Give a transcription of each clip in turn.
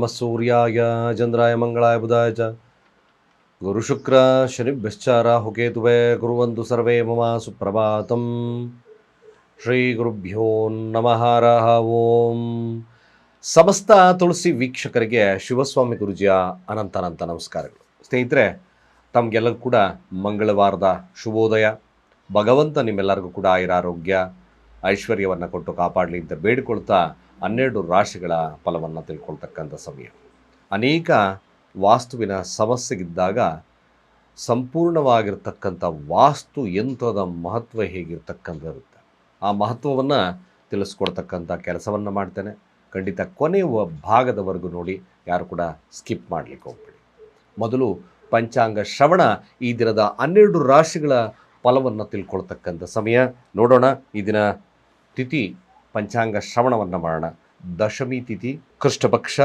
ನಮಃ ಸೂರ್ಯಾಯ ಚಂದ್ರಾಯ ಮಂಗಳಾಯ ಬುಧಾಯ ಚ ಗುರುಶುಕ್ರ ಶನಿಭ್ಯಶ್ಚ ರಾಹುಕೇತುವೇ ಕುರ್ವಂತು ಸರ್ವೇ ಮಮ ಸುಪ್ರಭಾತಂ. ಶ್ರೀ ಗುರುಭ್ಯೋ ನಮಃ. ಹರಃ ಓಂ. ಸಮಸ್ತ ತುಳಸಿ ವೀಕ್ಷಕರಿಗೆ ಶಿವಸ್ವಾಮಿ ಗುರುಜಿಯ ಅನಂತ ನಮಸ್ಕಾರಗಳು. ಸ್ನೇಹಿತರೆ, ತಮಗೆಲ್ಲರೂ ಕೂಡ ಮಂಗಳವಾರದ ಶುಭೋದಯ. ಭಗವಂತ ನಿಮ್ಮೆಲ್ಲರಿಗೂ ಕೂಡ ಆಯುರಾರೋಗ್ಯ ಐಶ್ವರ್ಯವನ್ನು ಕೊಟ್ಟು ಕಾಪಾಡಲಿ ಅಂತ ಬೇಡಿಕೊಳ್ತಾ 12 ರಾಶಿಗಳ ಫಲವನ್ನು ತಿಳ್ಕೊಳ್ತಕ್ಕಂಥ ಸಮಯ. ಅನೇಕ ವಾಸ್ತುವಿನ ಸಮಸ್ಯೆಗಿದ್ದಾಗ ಸಂಪೂರ್ಣವಾಗಿರ್ತಕ್ಕಂಥ ವಾಸ್ತು ಯಂತ್ರದ ಮಹತ್ವ ಹೇಗಿರ್ತಕ್ಕಂಥದ್ದು ಆ ಮಹತ್ವವನ್ನು ತಿಳಿಸ್ಕೊಡ್ತಕ್ಕಂಥ ಕೆಲಸವನ್ನು ಮಾಡ್ತೇನೆ. ಖಂಡಿತ ಕೊನೆಯ ಭಾಗದವರೆಗೂ ನೋಡಿ, ಯಾರು ಕೂಡ ಸ್ಕಿಪ್ ಮಾಡಲಿಕ್ಕೆ ಹೋಗ್ಬೇಡಿ. ಮೊದಲು ಪಂಚಾಂಗ ಶ್ರವಣ, ಈ ದಿನದ 12 ರಾಶಿಗಳ ಫಲವನ್ನು ತಿಳ್ಕೊಳ್ತಕ್ಕಂಥ ಸಮಯ. ನೋಡೋಣ, ಈ ದಿನ ತಿಥಿ ಪಂಚಾಂಗ ಶ್ರವಣವನ್ನು ಮಾಡೋಣ. ದಶಮಿ ತಿಥಿ, ಕೃಷ್ಣಪಕ್ಷ,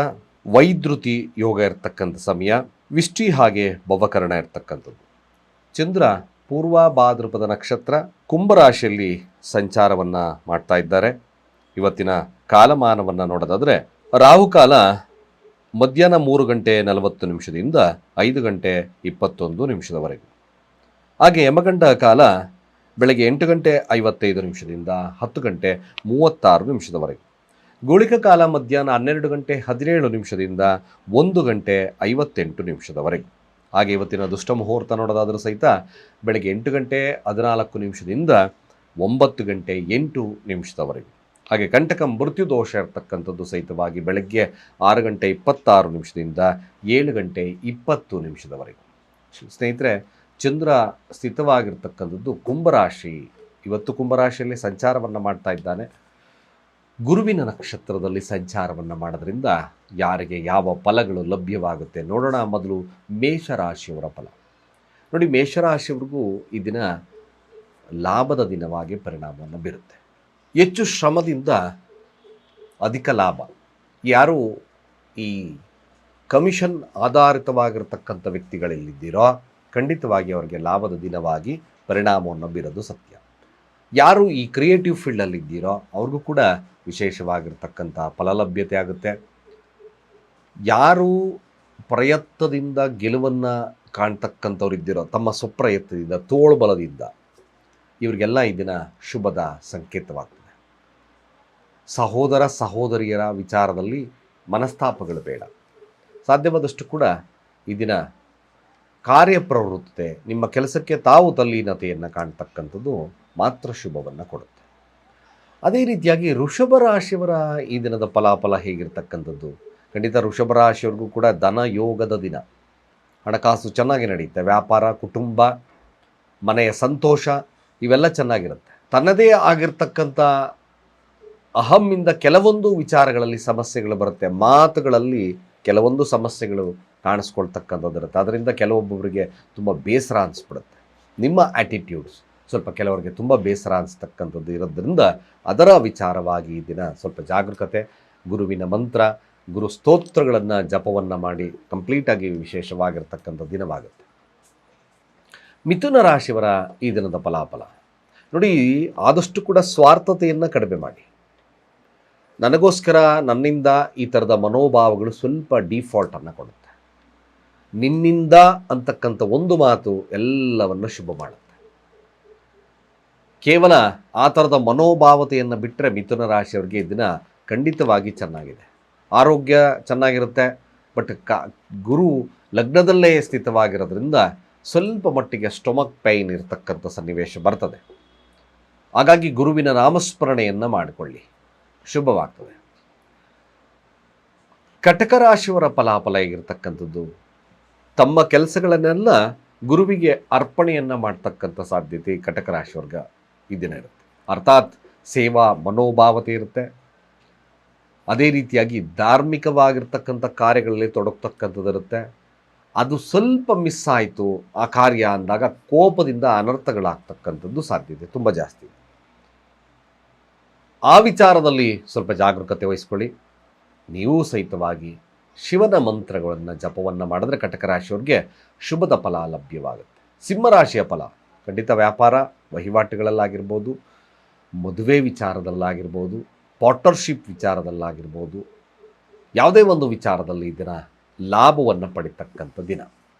ವೈದ್ರುತಿ ಯೋಗ ಇರ್ತಕ್ಕಂಥ ಸಮಯ, ವಿಷ್ಟಿ ಹಾಗೆ ಭವಕರಣ ಇರ್ತಕ್ಕಂಥದ್ದು. ಚಂದ್ರ ಪೂರ್ವ ಭಾದ್ರಪದ ನಕ್ಷತ್ರ ಕುಂಭರಾಶಿಯಲ್ಲಿ ಸಂಚಾರವನ್ನು ಮಾಡ್ತಾ ಇದ್ದಾರೆ. ಇವತ್ತಿನ ಕಾಲಮಾನವನ್ನು ನೋಡೋದಾದರೆ ರಾಹುಕಾಲ ಮಧ್ಯಾಹ್ನ 3:40 5 ಗಂಟೆ 21 ನಿಮಿಷದವರೆಗೂ. ಹಾಗೆ ಯಮಗಂಡ ಕಾಲ ಬೆಳಗ್ಗೆ 8:55 10 ಗಂಟೆ 36 ನಿಮಿಷದವರೆಗೂ. ಗುಳಿಕ ಕಾಲ ಮಧ್ಯಾಹ್ನ 12:17 1 ಗಂಟೆ 58 ನಿಮಿಷದವರೆಗೂ. ಹಾಗೆ ಇವತ್ತಿನ ದುಷ್ಟ ಮುಹೂರ್ತ ನೋಡೋದಾದರೂ ಸಹಿತ ಬೆಳಗ್ಗೆ 8:14 9 ಗಂಟೆ 8 ನಿಮಿಷದವರೆಗೂ. ಹಾಗೆ ಕಂಟಕ ಮೃತ್ಯು ದೋಷ ಇರ್ತಕ್ಕಂಥದ್ದು ಸಹಿತವಾಗಿ ಬೆಳಗ್ಗೆ 6:26 7 ಗಂಟೆ 20 ನಿಮಿಷದವರೆಗೂ. ಸ್ನೇಹಿತರೆ, ಚಂದ್ರ ಸ್ಥಿತವಾಗಿರ್ತಕ್ಕಂಥದ್ದು ಕುಂಭರಾಶಿ. ಇವತ್ತು ಕುಂಭರಾಶಿಯಲ್ಲಿ ಸಂಚಾರವನ್ನು ಮಾಡ್ತಾ ಇದ್ದಾನೆ. ಗುರುವಿನ ನಕ್ಷತ್ರದಲ್ಲಿ ಸಂಚಾರವನ್ನು ಮಾಡೋದ್ರಿಂದ ಯಾರಿಗೆ ಯಾವ ಫಲಗಳು ಲಭ್ಯವಾಗುತ್ತೆ ನೋಡೋಣ. ಮೊದಲು ಮೇಷರಾಶಿಯವರ ಫಲ ನೋಡಿ. ಮೇಷರಾಶಿಯವರಿಗೂ ಈ ದಿನ ಲಾಭದ ದಿನವಾಗಿ ಪರಿಣಾಮವನ್ನು ಬೀರುತ್ತೆ. ಹೆಚ್ಚು ಶ್ರಮದಿಂದ ಅಧಿಕ ಲಾಭ. ಯಾರು ಈ ಕಮಿಷನ್ ಆಧಾರಿತವಾಗಿರ್ತಕ್ಕಂಥ ವ್ಯಕ್ತಿಗಳಲ್ಲಿದ್ದೀರೋ ಖಂಡಿತವಾಗಿ ಅವರಿಗೆ ಲಾಭದ ದಿನವಾಗಿ ಪರಿಣಾಮವನ್ನು ಬೀರೋದು ಸತ್ಯ. ಯಾರು ಈ ಕ್ರಿಯೇಟಿವ್ ಫೀಲ್ಡಲ್ಲಿದ್ದೀರೋ ಅವ್ರಿಗೂ ಕೂಡ ವಿಶೇಷವಾಗಿರ್ತಕ್ಕಂಥ ಫಲಲಭ್ಯತೆ ಆಗುತ್ತೆ. ಯಾರು ಪ್ರಯತ್ನದಿಂದ ಗೆಲುವನ್ನು ಕಾಣ್ತಕ್ಕಂಥವ್ರು ಇದ್ದೀರೋ ತಮ್ಮ ಸ್ವಪ್ರಯತ್ನದಿಂದ ತೋಳ್ಬಲದಿಂದ, ಇವರಿಗೆಲ್ಲ ಈ ದಿನ ಶುಭದ ಸಂಕೇತವಾಗ್ತದೆ. ಸಹೋದರ ಸಹೋದರಿಯರ ವಿಚಾರದಲ್ಲಿ ಮನಸ್ತಾಪಗಳು ಬೇಡ. ಸಾಧ್ಯವಾದಷ್ಟು ಕೂಡ ಈ ದಿನ ಕಾರ್ಯಪ್ರವೃತ್ತತೆ, ನಿಮ್ಮ ಕೆಲಸಕ್ಕೆ ತಾವು ತಲ್ಲೀನತೆಯನ್ನು ಕಾಣ್ತಕ್ಕಂಥದ್ದು ಮಾತ್ರ ಶುಭವನ್ನು ಕೊಡುತ್ತೆ. ಅದೇ ರೀತಿಯಾಗಿ ವೃಷಭ ರಾಶಿಯವರ ಈ ದಿನದ ಫಲಾಫಲ ಹೇಗಿರ್ತಕ್ಕಂಥದ್ದು? ಖಂಡಿತ ವೃಷಭ ರಾಶಿಯವ್ರಿಗೂ ಕೂಡ ಧನ ಯೋಗದ ದಿನ. ಹಣಕಾಸು ಚೆನ್ನಾಗಿ ನಡೆಯುತ್ತೆ. ವ್ಯಾಪಾರ, ಕುಟುಂಬ, ಮನೆಯ ಸಂತೋಷ ಇವೆಲ್ಲ ಚೆನ್ನಾಗಿರುತ್ತೆ. ತನ್ನದೇ ಆಗಿರ್ತಕ್ಕಂಥ ಅಹಮ್ಮಿಂದ ಕೆಲವೊಂದು ವಿಚಾರಗಳಲ್ಲಿ ಸಮಸ್ಯೆಗಳು ಬರುತ್ತೆ. ಮಾತುಗಳಲ್ಲಿ ಕೆಲವೊಂದು ಸಮಸ್ಯೆಗಳು ಕಾಣಿಸ್ಕೊಳ್ತಕ್ಕಂಥದ್ದಿರುತ್ತೆ. ಅದರಿಂದ ಕೆಲವೊಬ್ಬರಿಗೆ ತುಂಬ ಬೇಸರ ಅನಿಸ್ಬಿಡುತ್ತೆ. ನಿಮ್ಮ ಆ್ಯಟಿಟ್ಯೂಡ್ಸ್ ಸ್ವಲ್ಪ ಕೆಲವರಿಗೆ ತುಂಬ ಬೇಸರ ಅನಿಸ್ತಕ್ಕಂಥದ್ದು ಇರೋದ್ರಿಂದ ಅದರ ವಿಚಾರವಾಗಿ ಈ ದಿನ ಸ್ವಲ್ಪ ಜಾಗರೂಕತೆ. ಗುರುವಿನ ಮಂತ್ರ, ಗುರು ಸ್ತೋತ್ರಗಳನ್ನು ಜಪವನ್ನು ಮಾಡಿ ಕಂಪ್ಲೀಟಾಗಿ ವಿಶೇಷವಾಗಿರ್ತಕ್ಕಂಥ ದಿನವಾಗುತ್ತೆ. ಮಿಥುನ ರಾಶಿಯವರ ಈ ದಿನದ ಫಲಾಫಲ ನೋಡಿ. ಆದಷ್ಟು ಕೂಡ ಸ್ವಾರ್ಥತೆಯನ್ನು ಕಡಿಮೆ ಮಾಡಿ. ನನಗೋಸ್ಕರ, ನನ್ನಿಂದ ಈ ಥರದ ಮನೋಭಾವಗಳು ಸ್ವಲ್ಪ ಡಿಫಾಲ್ಟನ್ನು ಕೊಡುತ್ತೆ. ನಿನ್ನಿಂದ ಅಂತಕ್ಕಂಥ ಒಂದು ಮಾತು ಎಲ್ಲವನ್ನು ಶುಭ ಮಾಡುತ್ತೆ. ಕೇವಲ ಆ ಥರದ ಮನೋಭಾವತೆಯನ್ನು ಬಿಟ್ಟರೆ ಮಿಥುನ ರಾಶಿಯವರಿಗೆ ಈ ದಿನ ಖಂಡಿತವಾಗಿ ಚೆನ್ನಾಗಿದೆ. ಆರೋಗ್ಯ ಚೆನ್ನಾಗಿರುತ್ತೆ. ಬಟ್ ಗುರು ಲಗ್ನದಲ್ಲೇ ಸ್ಥಿತವಾಗಿರೋದ್ರಿಂದ ಸ್ವಲ್ಪ ಮಟ್ಟಿಗೆ ಸ್ಟೊಮಕ್ ಪೈನ್ ಇರತಕ್ಕಂಥ ಸನ್ನಿವೇಶ ಬರ್ತದೆ. ಹಾಗಾಗಿ ಗುರುವಿನ ನಾಮಸ್ಮರಣೆಯನ್ನು ಮಾಡಿಕೊಳ್ಳಿ, ಶುಭವಾಗ್ತದೆ. ಕಟಕ ರಾಶಿಯವರ ಫಲಾಫಲ ಹೇಗಿರ್ತಕ್ಕಂಥದ್ದು? ತಮ್ಮ ಕೆಲಸಗಳನ್ನೆಲ್ಲ ಗುರುವಿಗೆ ಅರ್ಪಣೆಯನ್ನು ಮಾಡ್ತಕ್ಕಂಥ ಸಾಧ್ಯತೆ ಕಟಕ ರಾಶಿಯವ್ರಿಗೆ ಈ ದಿನ ಇರುತ್ತೆ. ಅರ್ಥಾತ್ ಸೇವಾ ಮನೋಭಾವತೆ ಇರುತ್ತೆ. ಅದೇ ರೀತಿಯಾಗಿ ಧಾರ್ಮಿಕವಾಗಿರ್ತಕ್ಕಂಥ ಕಾರ್ಯಗಳಲ್ಲಿ ತೊಡಗ್ತಕ್ಕಂಥದ್ದಿರುತ್ತೆ. ಅದು ಸ್ವಲ್ಪ ಮಿಸ್ ಆಯಿತು ಆ ಕಾರ್ಯ ಅಂದಾಗ ಕೋಪದಿಂದ ಅನರ್ಥಗಳಾಗ್ತಕ್ಕಂಥದ್ದು ಸಾಧ್ಯತೆ ತುಂಬ ಜಾಸ್ತಿ. ಆ ವಿಚಾರದಲ್ಲಿ ಸ್ವಲ್ಪ ಜಾಗರೂಕತೆ ವಹಿಸ್ಕೊಳ್ಳಿ. ನೀವು ಸಹಿತವಾಗಿ ಶಿವನ ಮಂತ್ರಗಳನ್ನು ಜಪವನ್ನು ಮಾಡಿದ್ರೆ ಕಟಕ ರಾಶಿಯವ್ರಿಗೆ ಶುಭದ ಫಲ ಲಭ್ಯವಾಗುತ್ತೆ. ಸಿಂಹರಾಶಿಯ ಫಲ ಖಂಡಿತ ವ್ಯಾಪಾರ ವಹಿವಾಟುಗಳಲ್ಲಾಗಿರ್ಬೋದು, ಮದುವೆ ವಿಚಾರದಲ್ಲಾಗಿರ್ಬೋದು, ಪಾರ್ಟ್ನರ್ಶಿಪ್ ವಿಚಾರದಲ್ಲಾಗಿರ್ಬೋದು, ಯಾವುದೇ ಒಂದು ವಿಚಾರದಲ್ಲಿ ಈ ದಿನ ಲಾಭವನ್ನು ಪಡಿತಕ್ಕಂಥ ದಿನ.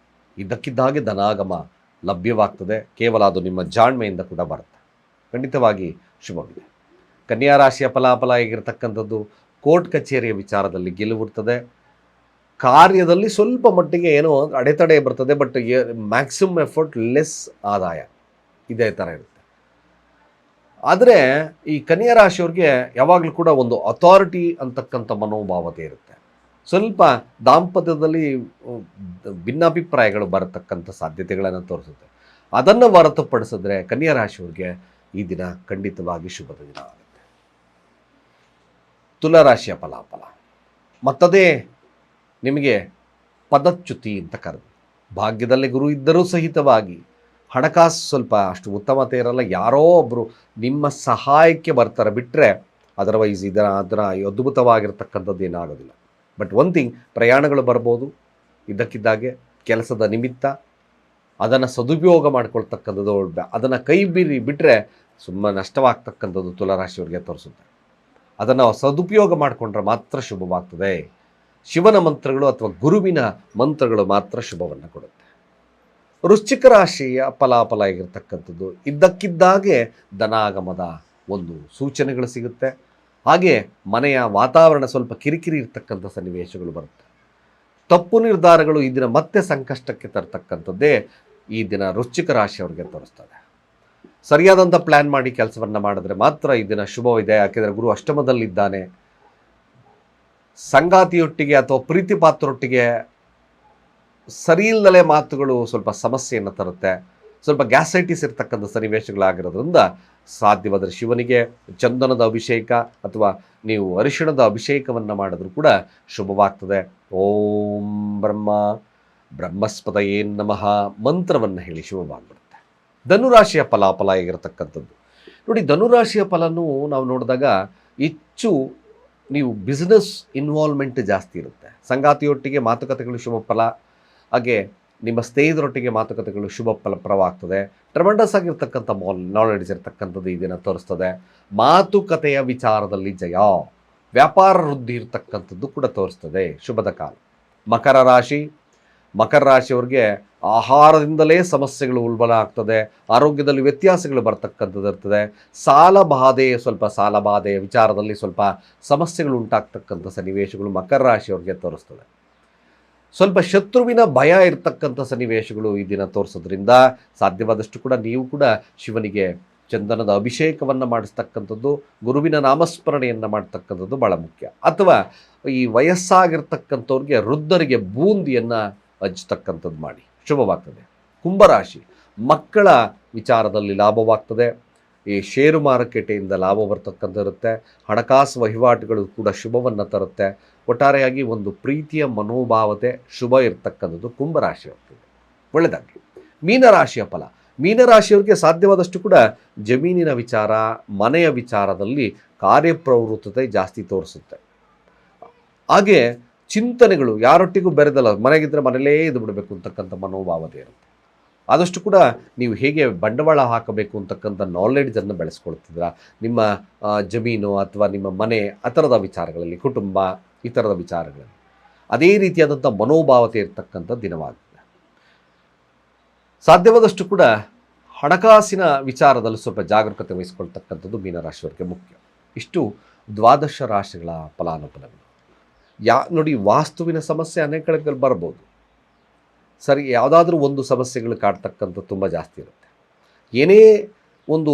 ಇದ್ದಕ್ಕಿದ್ದಾಗೆ ಧನಾಗಮ ಲಭ್ಯವಾಗ್ತದೆ. ಕೇವಲ ಅದು ನಿಮ್ಮ ಜಾಣ್ಮೆಯಿಂದ ಕೂಡ ಬರುತ್ತೆ. ಖಂಡಿತವಾಗಿ ಶುಭವಿದೆ. ಕನ್ಯಾ ರಾಶಿಯ ಫಲಾಫಲ ಹೇಗಿರ್ತಕ್ಕಂಥದ್ದು, ಕೋರ್ಟ್ ಕಚೇರಿಯ ವಿಚಾರದಲ್ಲಿ ಗೆಲುವಿರ್ತದೆ. ಕಾರ್ಯದಲ್ಲಿ ಸ್ವಲ್ಪ ಮಟ್ಟಿಗೆ ಏನೋ ಅಡೆತಡೆ ಬರ್ತದೆ, ಬಟ್ ಮ್ಯಾಕ್ಸಿಮಮ್ ಎಫರ್ಟ್ ಲೆಸ್ ಆದಾಯ, ಇದೇ ಥರ ಇರುತ್ತೆ. ಆದರೆ ಈ ಕನ್ಯಾ ರಾಶಿಯವ್ರಿಗೆ ಯಾವಾಗಲೂ ಕೂಡ ಒಂದು ಅಥಾರಿಟಿ ಅಂತಕ್ಕಂಥ ಮನೋಭಾವತೆ ಇರುತ್ತೆ. ಸ್ವಲ್ಪ ದಾಂಪತ್ಯದಲ್ಲಿ ಭಿನ್ನಾಭಿಪ್ರಾಯಗಳು ಬರತಕ್ಕಂಥ ಸಾಧ್ಯತೆಗಳನ್ನು ತೋರಿಸುತ್ತೆ. ಅದನ್ನು ಹೊರತುಪಡಿಸಿದ್ರೆ ಕನ್ಯಾ ರಾಶಿಯವ್ರಿಗೆ ಈ ದಿನ ಖಂಡಿತವಾಗಿ ಶುಭದ ದಿನ ಆಗುತ್ತೆ. ತುಲಾರಾಶಿಯ ಫಲಾಫಲ ಮತ್ತದೇ ನಿಮಗೆ ಪದಚ್ಯುತಿ ಅಂತ ಕರೆದು, ಭಾಗ್ಯದಲ್ಲಿ ಗುರು ಇದ್ದರೂ ಸಹಿತವಾಗಿ ಹಣಕಾಸು ಸ್ವಲ್ಪ ಅಷ್ಟು ಉತ್ತಮತೆ ಇರಲ್ಲ. ಯಾರೋ ಒಬ್ಬರು ನಿಮ್ಮ ಸಹಾಯಕ್ಕೆ ಬರ್ತಾರೆ ಬಿಟ್ಟರೆ ಅದರ್ವೈಸ್ ಅದರ ಅದ್ಭುತವಾಗಿರ್ತಕ್ಕಂಥದ್ದು ಏನಾಗೋದಿಲ್ಲ. ಬಟ್ ಒನ್ ಥಿಂಗ್, ಪ್ರಯಾಣಗಳು ಬರ್ಬೋದು ಇದ್ದಕ್ಕಿದ್ದಾಗೆ. ಕೆಲಸದ ನಿಮಿತ್ತ ಅದನ್ನು ಸದುಪಯೋಗ ಮಾಡ್ಕೊಳ್ತಕ್ಕಂಥದ್ದು, ಅದನ್ನು ಕೈ ಬಿಟ್ಟರೆ ಸುಮ್ಮನೆ ನಷ್ಟವಾಗ್ತಕ್ಕಂಥದ್ದು ತುಲಾರಾಶಿಯವರಿಗೆ ತೋರಿಸುತ್ತೆ. ಅದನ್ನು ಸದುಪಯೋಗ ಮಾಡಿಕೊಂಡ್ರೆ ಮಾತ್ರ ಶುಭವಾಗ್ತದೆ. ಶಿವನ ಮಂತ್ರಗಳು ಅಥವಾ ಗುರುವಿನ ಮಂತ್ರಗಳು ಮಾತ್ರ ಶುಭವನ್ನು ಕೊಡುತ್ತೆ. ವೃಶ್ಚಿಕ ರಾಶಿಯ ಫಲಾಫಲ ಆಗಿರ್ತಕ್ಕಂಥದ್ದು, ಇದ್ದಕ್ಕಿದ್ದಾಗೆ ಧನಾಗಮದ ಒಂದು ಸೂಚನೆಗಳು ಸಿಗುತ್ತೆ. ಹಾಗೆ ಮನೆಯ ವಾತಾವರಣ ಸ್ವಲ್ಪ ಕಿರಿಕಿರಿ ಇರ್ತಕ್ಕಂಥ ಸನ್ನಿವೇಶಗಳು ಬರುತ್ತೆ. ತಪ್ಪು ನಿರ್ಧಾರಗಳು ಈ ದಿನ ಮತ್ತೆ ಸಂಕಷ್ಟಕ್ಕೆ ತರ್ತಕ್ಕಂಥದ್ದೇ ಈ ದಿನ ವೃಶ್ಚಿಕ ರಾಶಿಯವರಿಗೆ ತೋರಿಸ್ತದೆ. ಸರಿಯಾದಂಥ ಪ್ಲ್ಯಾನ್ ಮಾಡಿ ಕೆಲಸವನ್ನು ಮಾಡಿದ್ರೆ ಮಾತ್ರ ಈ ದಿನ ಶುಭವಿದೆ. ಯಾಕೆಂದರೆ ಗುರು ಅಷ್ಟಮದಲ್ಲಿದ್ದಾನೆ. ಸಂಗಾತಿಯೊಟ್ಟಿಗೆ ಅಥವಾ ಪ್ರೀತಿ ಪಾತ್ರರೊಟ್ಟಿಗೆ ಸರಿ ಇಲ್ಲದಲೇ ಮಾತುಗಳು ಸ್ವಲ್ಪ ಸಮಸ್ಯೆಯನ್ನು ತರುತ್ತೆ. ಸ್ವಲ್ಪ ಗ್ಯಾಸೈಟಿಸ್ ಇರ್ತಕ್ಕಂಥ ಸನ್ನಿವೇಶಗಳಾಗಿರೋದ್ರಿಂದ ಸಾಧ್ಯವಾದರೆ ಶಿವನಿಗೆ ಚಂದನದ ಅಭಿಷೇಕ ಅಥವಾ ನೀವು ಅರಿಶಿಣದ ಅಭಿಷೇಕವನ್ನು ಮಾಡಿದ್ರೂ ಕೂಡ ಶುಭವಾಗ್ತದೆ. ಓಂ ಬ್ರಹ್ಮಸ್ಪತಯೇ ನಮಃ ಮಂತ್ರವನ್ನು ಹೇಳಿ ಶುಭವಾಗ್ಬಿಡುತ್ತೆ. ಧನುರಾಶಿಯ ಫಲಾಫಲ ಆಗಿರತಕ್ಕಂಥದ್ದು ನೋಡಿ, ಧನುರಾಶಿಯ ಫಲನೂ ನಾವು ನೋಡಿದಾಗ ಹೆಚ್ಚು ನೀವು ಬಿಸ್ನೆಸ್ ಇನ್ವಾಲ್ವ್ಮೆಂಟ್ ಜಾಸ್ತಿ ಇರುತ್ತೆ. ಸಂಗಾತಿಯೊಟ್ಟಿಗೆ ಮಾತುಕತೆಗಳು ಶುಭ ಫಲ, ಹಾಗೆ ನಿಮ್ಮ ಸ್ನೇಹಿತರೊಟ್ಟಿಗೆ ಮಾತುಕತೆಗಳು ಶುಭ ಫಲಪ್ರವಾಗ್ತದೆ. ಟ್ರಮೆಂಡಸ್ ಆಗಿರ್ತಕ್ಕಂಥ ನಾಲೆಡ್ಜ್ ಇರ್ತಕ್ಕಂಥದ್ದು ಈ ದಿನ ತೋರಿಸ್ತದೆ. ಮಾತುಕತೆಯ ವಿಚಾರದಲ್ಲಿ ಜಯ, ವ್ಯಾಪಾರ ವೃದ್ಧಿ ಇರ್ತಕ್ಕಂಥದ್ದು ಕೂಡ ತೋರಿಸ್ತದೆ. ಶುಭದ ಕಾಲ. ಮಕರ ರಾಶಿಯವ್ರಿಗೆ ಆಹಾರದಿಂದಲೇ ಸಮಸ್ಯೆಗಳು ಉಲ್ಬಣ ಆಗ್ತದೆ. ಆರೋಗ್ಯದಲ್ಲಿ ವ್ಯತ್ಯಾಸಗಳು ಬರ್ತಕ್ಕಂಥದ್ದು ಇರ್ತದೆ. ಸಾಲ ಬಾಧೆಯ ವಿಚಾರದಲ್ಲಿ ಸ್ವಲ್ಪ ಸಮಸ್ಯೆಗಳು ಉಂಟಾಗ್ತಕ್ಕಂಥ ಸನ್ನಿವೇಶಗಳು ಮಕರ ರಾಶಿಯವ್ರಿಗೆ ತೋರಿಸ್ತದೆ. ಸ್ವಲ್ಪ ಶತ್ರುವಿನ ಭಯ ಇರ್ತಕ್ಕಂಥ ಸನ್ನಿವೇಶಗಳು ಈ ದಿನ ತೋರಿಸೋದ್ರಿಂದ ಸಾಧ್ಯವಾದಷ್ಟು ಕೂಡ ನೀವು ಕೂಡ ಶಿವನಿಗೆ ಚಂದನದ ಅಭಿಷೇಕವನ್ನು ಮಾಡಿಸ್ತಕ್ಕಂಥದ್ದು, ಗುರುವಿನ ನಾಮಸ್ಮರಣೆಯನ್ನು ಮಾಡ್ತಕ್ಕಂಥದ್ದು ಭಾಳ ಮುಖ್ಯ. ಅಥವಾ ಈ ವಯಸ್ಸಾಗಿರ್ತಕ್ಕಂಥವ್ರಿಗೆ ವೃದ್ಧರಿಗೆ ಬೂಂದಿಯನ್ನು ಹಚ್ಚತಕ್ಕಂಥದ್ದು ಮಾಡಿ ಶುಭವಾಗ್ತದೆ. ಕುಂಭರಾಶಿ, ಮಕ್ಕಳ ವಿಚಾರದಲ್ಲಿ ಲಾಭವಾಗ್ತದೆ. ಈ ಷೇರು ಮಾರುಕಟ್ಟೆಯಿಂದ ಲಾಭ ಬರ್ತಕ್ಕಂಥ ಇರುತ್ತೆ. ಹಣಕಾಸು ವಹಿವಾಟುಗಳು ಕೂಡ ಶುಭವನ್ನು ತರುತ್ತೆ. ಒಟ್ಟಾರೆಯಾಗಿ ಒಂದು ಪ್ರೀತಿಯ ಮನೋಭಾವತೆ ಶುಭ ಇರ್ತಕ್ಕಂಥದ್ದು ಕುಂಭರಾಶಿ ಆಗ್ತದೆ. ಒಳ್ಳೆಯದಾಗಿ. ಮೀನರಾಶಿಯ ಫಲ, ಮೀನರಾಶಿಯವರಿಗೆ ಸಾಧ್ಯವಾದಷ್ಟು ಕೂಡ ಜಮೀನಿನ ವಿಚಾರ, ಮನೆಯ ವಿಚಾರದಲ್ಲಿ ಕಾರ್ಯಪ್ರವೃತ್ತತೆ ಜಾಸ್ತಿ ತೋರಿಸುತ್ತೆ. ಹಾಗೆ ಚಿಂತನೆಗಳು ಯಾರೊಟ್ಟಿಗೂ ಬೆರೆದಲ್ಲ, ಮನೆಗಿದ್ದರೆ ಮನೆಯಲ್ಲೇ ಇದು ಬಿಡಬೇಕು ಅಂತಕ್ಕಂಥ ಮನೋಭಾವತೆ ಇರುತ್ತೆ. ಆದಷ್ಟು ಕೂಡ ನೀವು ಹೇಗೆ ಬಂಡವಾಳ ಹಾಕಬೇಕು ಅಂತಕ್ಕಂಥ ನಾಲೆಡ್ಜನ್ನು ಬೆಳೆಸ್ಕೊಳ್ತಿದ್ರ ನಿಮ್ಮ ಜಮೀನು ಅಥವಾ ನಿಮ್ಮ ಮನೆ ಆ ಥರದ ವಿಚಾರಗಳಲ್ಲಿ, ಕುಟುಂಬ ಈ ಥರದ ವಿಚಾರಗಳಲ್ಲಿ ಅದೇ ರೀತಿಯಾದಂಥ ಮನೋಭಾವತೆ ಇರ್ತಕ್ಕಂಥ ದಿನವಾಗಿದೆ. ಸಾಧ್ಯವಾದಷ್ಟು ಕೂಡ ಹಣಕಾಸಿನ ವಿಚಾರದಲ್ಲಿ ಸ್ವಲ್ಪ ಜಾಗರೂಕತೆ ವಹಿಸ್ಕೊಳ್ತಕ್ಕಂಥದ್ದು ಮೀನರಾಶಿಯವರಿಗೆ ಮುಖ್ಯ. ಇಷ್ಟು ದ್ವಾದಶ ರಾಶಿಗಳ ಫಲಾನುಫಲಗಳು. ನೋಡಿ, ವಾಸ್ತುವಿನ ಸಮಸ್ಯೆ ಅನೇಕ ಕಡೆಗಳಲ್ಲಿ ಬರ್ಬೋದು. ಸರಿ, ಯಾವುದಾದ್ರೂ ಒಂದು ಸಮಸ್ಯೆಗಳು ಕಾಡ್ತಕ್ಕಂಥ ತುಂಬ ಜಾಸ್ತಿ ಇರುತ್ತೆ. ಏನೇ ಒಂದು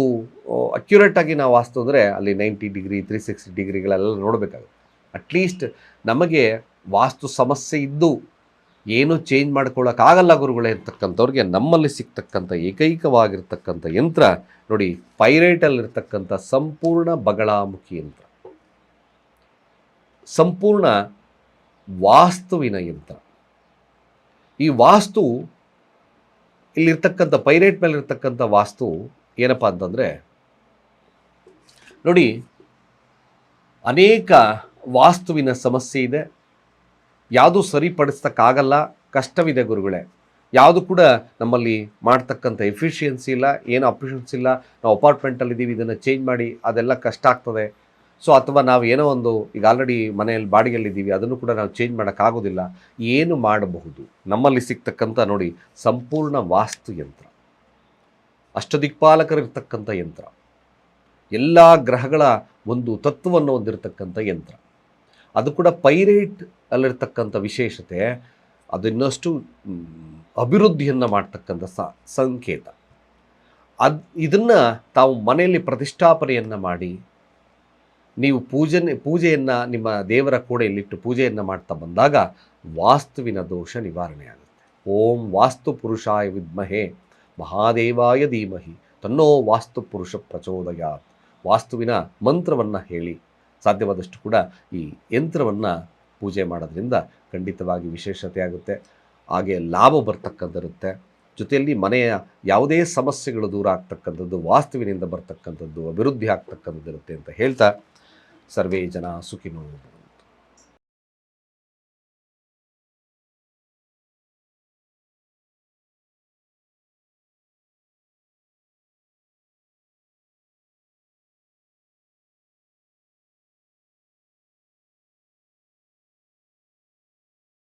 ಅಕ್ಯುರೇಟಾಗಿ ನಾವು ವಾಸ್ತು ಅಂದರೆ ಅಲ್ಲಿ 90 ಡಿಗ್ರಿ 360 ಡಿಗ್ರಿಗಳೆಲ್ಲ ನೋಡಬೇಕಾಗುತ್ತೆ. ಅಟ್ಲೀಸ್ಟ್ ನಮಗೆ ವಾಸ್ತು ಸಮಸ್ಯೆ ಇದ್ದು ಏನೂ ಚೇಂಜ್ ಮಾಡ್ಕೊಳ್ಳೋಕ್ಕಾಗಲ್ಲ ಗುರುಗಳೇ ಅಂತಕ್ಕಂಥವ್ರಿಗೆ ನಮ್ಮಲ್ಲಿ ಸಿಗ್ತಕ್ಕಂಥ ಏಕೈಕವಾಗಿರ್ತಕ್ಕಂಥ ಯಂತ್ರ ನೋಡಿ, ಪೈರೇಟಲ್ಲಿರ್ತಕ್ಕಂಥ ಸಂಪೂರ್ಣ ಬಗಳಾಮುಖಿ ಯಂತ್ರ, ಸಂಪೂರ್ಣ ವಾಸ್ತುವಿನ ಯಂತ್ರ. ಈ ವಾಸ್ತು ಇಲ್ಲಿರ್ತಕ್ಕಂಥ ಪೈರೇಟ್ ಮೇಲೆ ಇರ್ತಕ್ಕಂಥ ವಾಸ್ತು ಏನಪ್ಪ ಅಂತಂದರೆ ನೋಡಿ, ಅನೇಕ ವಾಸ್ತುವಿನ ಸಮಸ್ಯೆ ಇದೆ. ಯಾವುದು ಸರಿಪಡಿಸ್ತಕ್ಕಾಗಲ್ಲ, ಕಷ್ಟವಿದೆ ಗುರುಗಳೇ. ಯಾವುದು ಕೂಡ ನಮ್ಮಲ್ಲಿ ಮಾಡ್ತಕ್ಕಂಥ ಎಫಿಷಿಯನ್ಸಿ ಇಲ್ಲ, ಏನು ಅಫಿಷಿಯನ್ಸಿ ಇಲ್ಲ. ನಾವು ಅಪಾರ್ಟ್ಮೆಂಟಲ್ಲಿದ್ದೀವಿ, ಇದನ್ನು ಚೇಂಜ್ ಮಾಡಿ, ಅದೆಲ್ಲ ಕಷ್ಟ ಆಗ್ತದೆ. ಸೊ ಅಥವಾ ನಾವು ಏನೋ ಒಂದು ಈಗ ಆಲ್ರೆಡಿ ಮನೆಯಲ್ಲಿ ಬಾಡಿಗೆಯಲ್ಲಿದ್ದೀವಿ, ಅದನ್ನು ಕೂಡ ನಾವು ಚೇಂಜ್ ಮಾಡೋಕ್ಕಾಗೋದಿಲ್ಲ. ಏನು ಮಾಡಬಹುದು? ನಮ್ಮಲ್ಲಿ ಸಿಗ್ತಕ್ಕಂಥ ನೋಡಿ ಸಂಪೂರ್ಣ ವಾಸ್ತು ಯಂತ್ರ, ಅಷ್ಟದಿಕ್ಪಾಲಕರಿರ್ತಕ್ಕಂಥ ಯಂತ್ರ, ಎಲ್ಲ ಗ್ರಹಗಳ ಒಂದು ತತ್ವವನ್ನು ಹೊಂದಿರತಕ್ಕಂಥ ಯಂತ್ರ, ಅದು ಕೂಡ ಪೈರೇಟ್ ಅಲ್ಲಿರ್ತಕ್ಕಂಥ ವಿಶೇಷತೆ, ಅದು ಇನ್ನಷ್ಟು ಅಭಿವೃದ್ಧಿಯನ್ನು ಮಾಡ್ತಕ್ಕಂಥ ಸಂಕೇತ. ಇದನ್ನು ತಾವು ಮನೆಯಲ್ಲಿ ಪ್ರತಿಷ್ಠಾಪನೆಯನ್ನು ಮಾಡಿ ನೀವು ಪೂಜೆಯನ್ನು ನಿಮ್ಮ ದೇವರ ಕೋಣೆಯಲ್ಲಿಟ್ಟು ಪೂಜೆಯನ್ನು ಮಾಡ್ತಾ ಬಂದಾಗ ವಾಸ್ತುವಿನ ದೋಷ ನಿವಾರಣೆ ಆಗುತ್ತೆ. ಓಂ ವಾಸ್ತು ಪುರುಷಾಯ ವಿದ್ಮಹೇ ಮಹಾದೇವಾಯ ಧೀಮಹಿ ತನ್ನೋ ವಾಸ್ತು ಪುರುಷ ಪ್ರಚೋದಯಾತ್. ವಾಸ್ತುವಿನ ಮಂತ್ರವನ್ನು ಹೇಳಿ ಸಾಧ್ಯವಾದಷ್ಟು ಕೂಡ ಈ ಯಂತ್ರವನ್ನು ಪೂಜೆ ಮಾಡೋದ್ರಿಂದ ಖಂಡಿತವಾಗಿ ವಿಶೇಷತೆ ಆಗುತ್ತೆ. ಹಾಗೆ ಲಾಭ ಬರ್ತಕ್ಕಂಥಿರುತ್ತೆ. ಜೊತೆಯಲ್ಲಿ ಮನೆಯ ಯಾವುದೇ ಸಮಸ್ಯೆಗಳು ದೂರ ಆಗ್ತಕ್ಕಂಥದ್ದು, ವಾಸ್ತುವಿನಿಂದ ಬರ್ತಕ್ಕಂಥದ್ದು, ಅಭಿವೃದ್ಧಿ ಆಗ್ತಕ್ಕಂಥದ್ದಿರುತ್ತೆ ಅಂತ ಹೇಳ್ತಾ ಸರ್ವೇ ಜನ ಸುಖಿನೋ ಭವಂತು.